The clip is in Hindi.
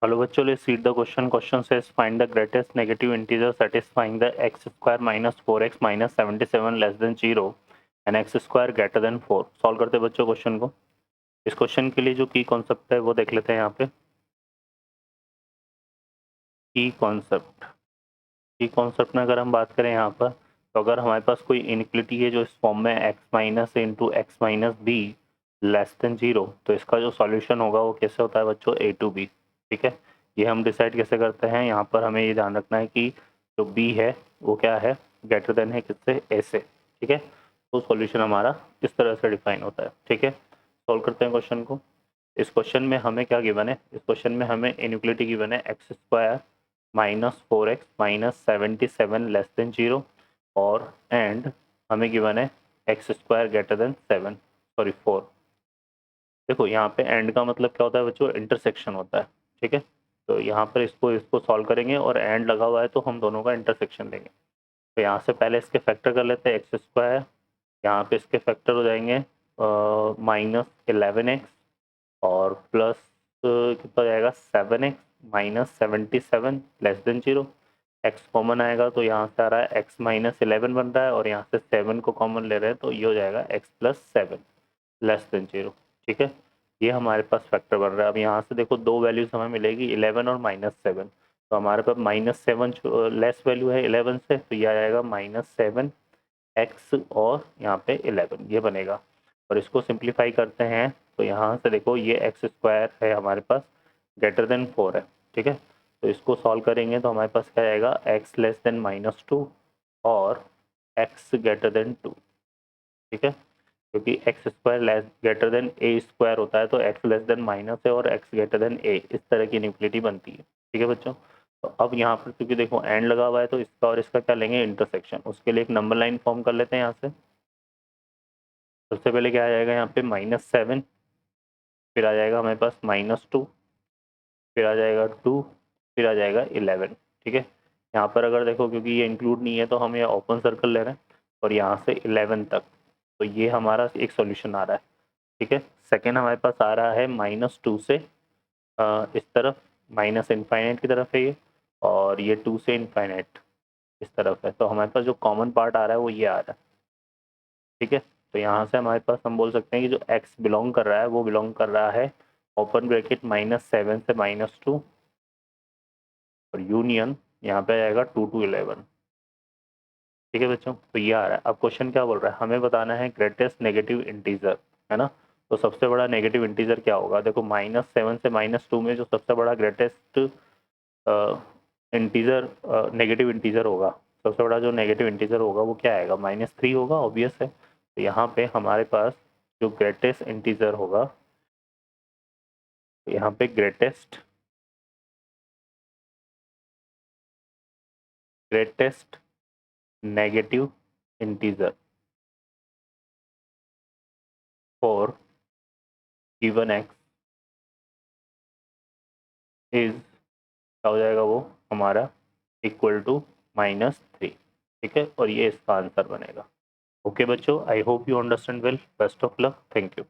हेलो बच्चों, let's read the question. Question says find the greatest negative integer satisfying the x square minus 4x minus 77 less than 0 and x square greater than 4. Solve करते हैं बच्चों क्वेश्चन को. इस क्वेश्चन के लिए जो की कॉन्सेप्ट है वो देख लेते हैं यहाँ पे. की कॉन्सेप्ट में अगर हम बात करें यहाँ पर, तो अगर हमारे पास कोई इनइक्वलिटी है जो इस फॉर्म में x minus into x minus be less than 0, तो इसका जो सॉल्यूशन होगा वो कैसे होता है बच्चों, a टू b. ठीक है, ये हम डिसाइड कैसे करते हैं. यहाँ पर हमें ये ध्यान रखना है कि जो b है वो क्या है, ग्रेटर देन है किससे, a से. ठीक है, तो सॉल्यूशन हमारा इस तरह से डिफाइन होता है. ठीक है, सॉल्व करते हैं क्वेश्चन को. इस क्वेश्चन में हमें क्या गिवन है, इस क्वेश्चन में हमें इनइक्वलिटी गिवन है x square minus 4x minus 77 less than 0 और एंड हमें गिवन है एक्स स्क्वायर ग्रेटर देन 4. देखो यहाँ पे एंड का मतलब क्या होता है बच्चों, इंटरसेक्शन होता है. ठीक है, तो यहाँ पर इसको सॉल्व करेंगे और एंड लगा हुआ है तो हम दोनों का इंटरसेक्शन लेंगे. तो यहाँ से पहले इसके फैक्टर कर लेते हैं एक्स स्क्वायर. यहाँ पे इसके फैक्टर हो जाएंगे -11x और प्लस कितना जाएगा 7x minus 77 less than 0. x common आएगा तो यहाँ से आ रहा है x माइनस 11 बन रहा है और यहाँ से 7 को कॉमन ले रहे हैं तो ये हो जाएगा x प्लस 7 लेस देन 0. ठीक है, ये हमारे पास फैक्टर बन रहा है. अब यहाँ से देखो दो वैल्यूज हमें मिलेगी 11 और -7. तो हमारे पास -7 लेस वैल्यू है 11 से, तो ये आ जाएगा -7x और यहाँ पे 11 ये बनेगा. और इसको सिंप्लीफाई करते हैं तो यहाँ से देखो ये एक्स स्क्वायर है हमारे पास ग्रेटर देन 4 है. ठीक है, तो इसको सॉल्व करेंगे तो हमारे पास क्या आएगा, x लेस देन -2 और x ग्रेटर देन 2. ठीक है, क्योंकि X square less greater than A square होता है तो एक्स लेस देन माइनस है और एक्स ग्रेटर देन ए, इस तरह की इनइक्वलिटी बनती है. ठीक है बच्चों, तो अब यहाँ पर क्योंकि देखो एंड लगा हुआ है तो इसका और इसका क्या लेंगे, इंटरसेक्शन. उसके लिए एक नंबर लाइन फॉर्म कर लेते हैं. यहाँ से सबसे पहले क्या आ जाएगा यहाँ पे -7, फिर आ जाएगा हमारे पास -2, फिर आ जाएगा 2, फिर आ जाएगा 11. ठीक है, यहाँ पर अगर देखो क्योंकि ये इंक्लूड नहीं है तो हम ये ओपन सर्कल ले रहे हैं और यहाँ से 11 तक, तो ये हमारा एक सॉल्यूशन आ रहा है. ठीक है, सेकेंड हमारे पास आ रहा है -2 से इस तरफ माइनस इनफाइनाइट की तरफ है ये, और ये 2 से इनफाइनाइट इस तरफ है. तो हमारे पास जो कॉमन पार्ट आ रहा है वो ये आ रहा है. ठीक है, तो यहाँ से हमारे पास हम बोल सकते हैं कि जो x बिलोंग कर रहा है वो बिलोंग कर रहा है ओपन ब्रैकेट -7 से -2 और यूनियन यहाँ पे आएगा 2 to 11. ठीक है बच्चों, तो ये आ रहा है. अब क्वेश्चन क्या बोल रहा है, हमें बताना है ग्रेटेस्ट नेगेटिव इंटीजर, है ना. तो सबसे बड़ा नेगेटिव इंटीजर क्या होगा, देखो -7 से -2 में जो सबसे बड़ा ग्रेटेस्ट इंटीजर नेगेटिव इंटीजर होगा, सबसे बड़ा जो नेगेटिव इंटीजर होगा वो क्या आएगा, -3 होगा. ऑब्वियस है. तो यहाँ पे हमारे पास जो ग्रेटेस्ट इंटीजर होगा, तो यहाँ पे greatest negative integer for given x is क्या हो जाएगा, वो हमारा इक्वल टू -3. ठीक है, और ये इसका आंसर बनेगा. ओके बच्चों, I hope you understand well. Best of luck. Thank you.